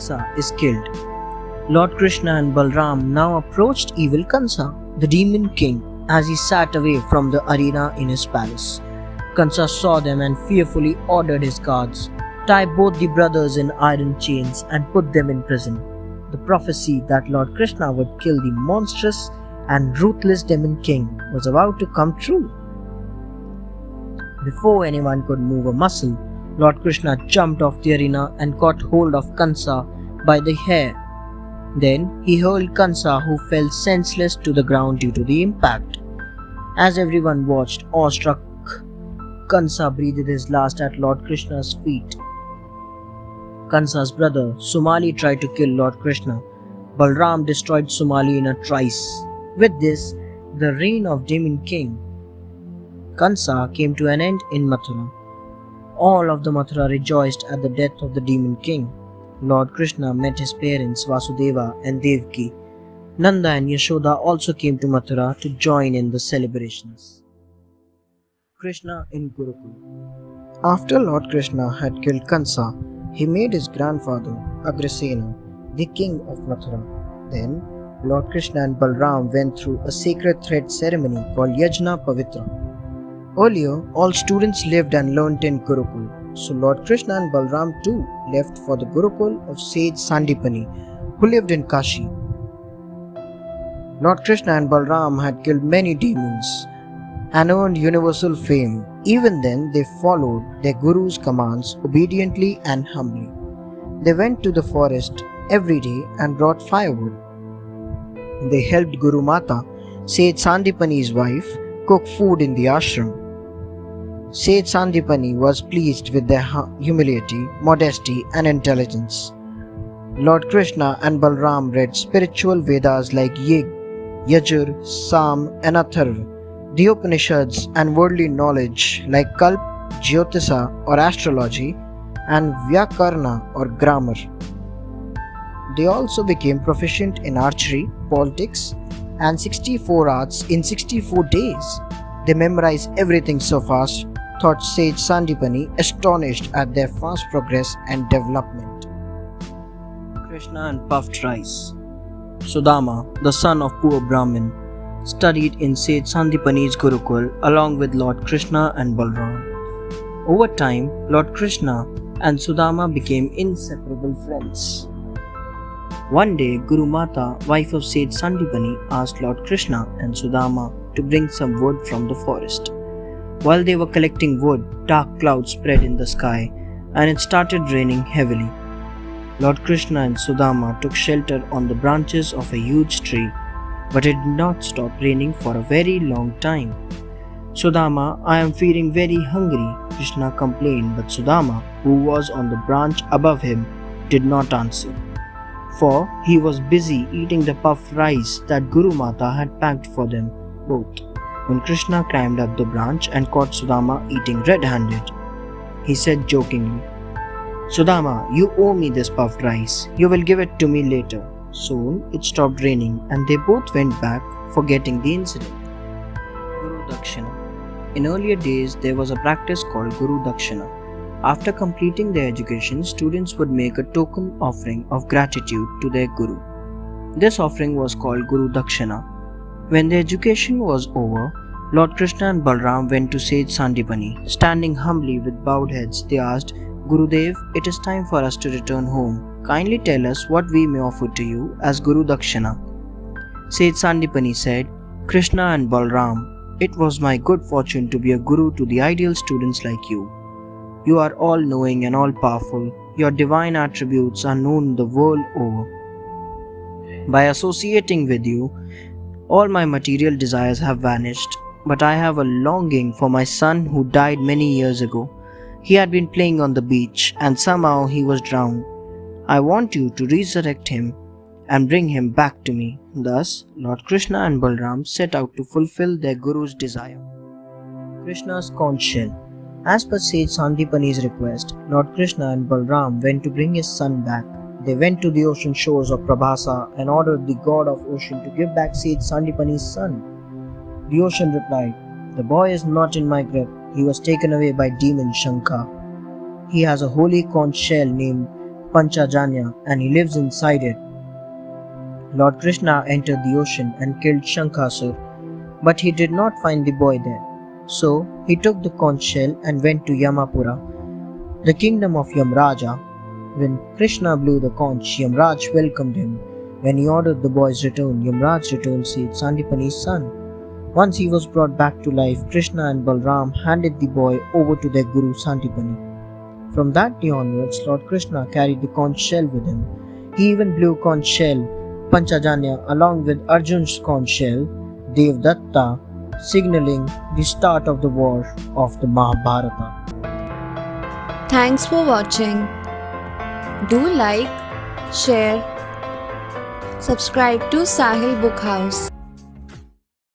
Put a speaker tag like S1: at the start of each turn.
S1: Kansa is killed. Lord Krishna and Balram now approached evil Kansa, the demon king, as he sat away from the arena in his palace. Kansa saw them and fearfully ordered his guards, tie both the brothers in iron chains and put them in prison. The prophecy that Lord Krishna would kill the monstrous and ruthless demon king was about to come true. Before anyone could move a muscle, Lord Krishna jumped off the arena and caught hold of Kansa by the hair. Then he hurled Kansa, who fell senseless to the ground due to the impact. As everyone watched, awestruck, Kansa breathed his last at Lord Krishna's feet. Kansa's brother Sumali tried to kill Lord Krishna. Balram destroyed Sumali in a trice. With this, the reign of Demon King Kansa came to an end in Mathura. All of the Mathura rejoiced at the death of the Demon King. Lord Krishna met his parents Vasudeva and Devaki. Nanda and Yashoda also came to Mathura to join in the celebrations. Krishna in Gurukul. After Lord Krishna had killed Kansa, he made his grandfather Agrasena the king of Mathura. Then Lord Krishna and Balram went through a sacred thread ceremony called Yajna Pavitra. Earlier, all students lived and learnt in Gurukul, so Lord Krishna and Balram too left for the Gurukul of sage Sandipani, who lived in Kashi. Lord Krishna and Balram had killed many demons and earned universal fame. Even then, they followed their Guru's commands obediently and humbly. They went to the forest every day and brought firewood. They helped Guru Mata, Sage Sandipani's wife, cook food in the ashram. Sage Sandipani was pleased with their humility, modesty, and intelligence. Lord Krishna and Balram read spiritual Vedas like Yig, Yajur, Sam, and Atharva, the Upanishads, and worldly knowledge like Kalp, Jyotisa or astrology, and Vyakarna or grammar. They also became proficient in archery, politics, and 64 arts in 64 days. They memorized everything so fast, thought Sage Sandipani, astonished at their fast progress and development. Krishna and puffed rice. Sudama, the son of poor Brahmin, studied in Sage Sandipani's Gurukul along with Lord Krishna and Balram. Over time, Lord Krishna and Sudama became inseparable friends. One day, Guru Mata, wife of Sage Sandipani, asked Lord Krishna and Sudama to bring some wood from the forest. While they were collecting wood, dark clouds spread in the sky and it started raining heavily. Lord Krishna and Sudama took shelter on the branches of a huge tree, but it did not stop raining for a very long time. Sudama, I am feeling very hungry, Krishna complained, but Sudama, who was on the branch above him, did not answer, for he was busy eating the puffed rice that Guru Mata had packed for them both. When Krishna climbed up the branch and caught Sudama eating red-handed, he said jokingly, Sudama, you owe me this puffed rice. You will give it to me later. Soon it stopped raining and they both went back, forgetting the incident. Guru Dakshina. In earlier days, there was a practice called Guru Dakshina. After completing their education, students would make a token offering of gratitude to their Guru. This offering was called Guru Dakshina. When the education was over, Lord Krishna and Balram went to Sage Sandipani. Standing humbly with bowed heads, they asked, Gurudev, it is time for us to return home. Kindly tell us what we may offer to you as Guru Dakshina. Sage Sandipani said, Krishna and Balram, it was my good fortune to be a guru to the ideal students like you. You are all-knowing and all-powerful. Your divine attributes are known the world over. By associating with you, all my material desires have vanished, but I have a longing for my son who died many years ago. He had been playing on the beach and somehow he was drowned. I want you to resurrect him and bring him back to me. Thus, Lord Krishna and Balram set out to fulfill their Guru's desire. Krishna's conch shell. As per Sage Sandipani's request, Lord Krishna and Balram went to bring his son back. They went to the ocean shores of Prabhasa and ordered the god of ocean to give back Sage Sandipani's son. The ocean replied, The boy is not in my grip. He was taken away by demon Shankha. He has a holy conch shell named Panchajanya, and he lives inside it. Lord Krishna entered the ocean and killed Shankasur, but he did not find the boy there. So he took the conch shell and went to Yamapura, the kingdom of Yamraja. When Krishna blew the conch, Yamraj welcomed him. When he ordered the boy's return, Yamraj returned Sandipani's son. Once he was brought back to life, Krishna and Balram handed the boy over to their guru Sandipani. From that day onwards, Lord Krishna carried the conch shell with him. He even blew conch shell Panchajanya along with Arjun's conch shell Devdatta, signaling the start of the war of the Mahabharata.
S2: Thanks for watching. Do like, share, subscribe to Sahil Book House.